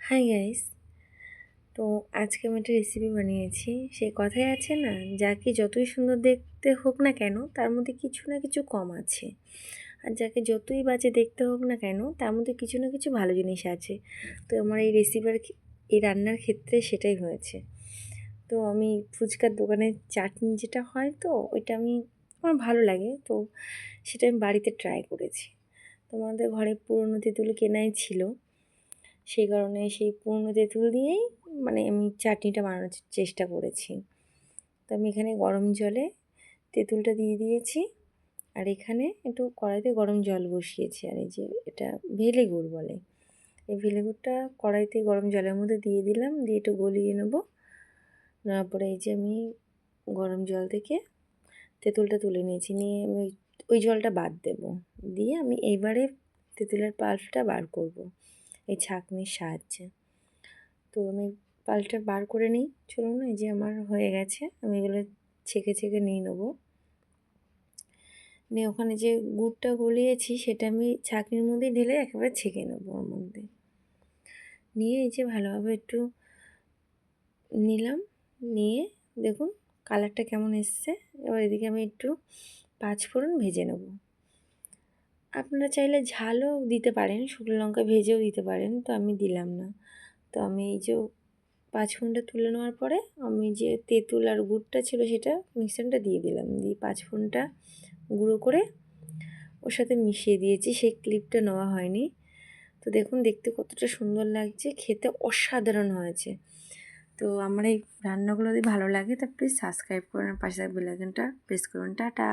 Hi guys. তো আজকে আমি একটা রেসিপি বানিয়েছি। সেই কথাই আছে না, যাকে যতই সুন্দর দেখতে হোক না কেন তার মধ্যে কিছু না কিছু কম আছে, আর যাকে যতই বাজে দেখতে হোক না কেন তার মধ্যে কিছু না কিছু ভালো জিনিস আছে। তো আমার এই এই রান্নার ক্ষেত্রে সেটাই হয়েছে। তো আমি ফুচকার দোকানের চাটনি যেটা হয়, তো ওইটা আমার ভালো লাগে, তো সেটা আমি বাড়িতে ট্রাই করেছি। তো আমাদের ঘরে পুরনো তেঁতুল কেনাই ছিল, সেই কারণে সেই পুরনো তেঁতুল দিয়েই আমি চাটনিটা বানানোর চেষ্টা করেছি। তো আমি এখানে গরম জলে তেঁতুলটা দিয়ে দিয়েছি, আর এখানে একটু কড়াইতে গরম জল বসিয়েছি। আর এই যে এটা ভেলে গুড় বলে, এই ভেলে গুড়টা কড়াইতে গরম জলের মধ্যে দিয়ে দিলাম, দিয়ে একটু গলিয়ে নেবো। নেওয়ার পরে এই যে আমি গরম জল থেকে তেঁতুলটা তুলে নিয়েছি, নিয়ে আমি ওই জলটা বাদ দেবো। দিয়ে আমি এইবারে তেঁতুলের পাল্পটা বার করব এই ছাঁকনির সাহায্যে। তো আমি পাল্পটা বার করে নিই, চলুন। এই যে আমার হয়ে গেছে, আমি এগুলো ছেঁকে ছেঁকে নিয়ে নেবো। নিয়ে ওখানে যে গুড়টা গলিয়েছি সেটা আমি ছাঁকনির মধ্যে ঢেলে একেবারে ছেঁকে নেবো ওর মধ্যে। নিয়ে এই যে ভালোভাবে একটু নিলাম, নিয়ে দেখুন কালারটা কেমন এসছে। এবার এদিকে আমি একটু পাঁচফোড়ন ভেজে নেব। আপনারা চাইলে ঝালও দিতে পারেন, শুকনো লঙ্কা ভেজেও দিতে পারেন, তো আমি দিলাম না। তো আমি এই যে পাঁচফোড়নটা তুলে নেওয়ার পরে আমি যে তেঁতুল আর গুড়টা ছিল সেটা মিক্সচারটা দিয়ে দিলাম, দিয়ে পাঁচফোড়নটা গুঁড়ো করে ওর সাথে মিশিয়ে দিয়েছি। সেই ক্লিপটা নেওয়া হয়নি। তো দেখুন দেখতে কতটা সুন্দর লাগছে, খেতে অসাধারণ হয়েছে। তো আমার এই রান্নাগুলো যদি ভালো লাগে তা প্লিজ সাবস্ক্রাইব করুন, পাশে বেল আইকনটা প্রেস করুন। টাটা।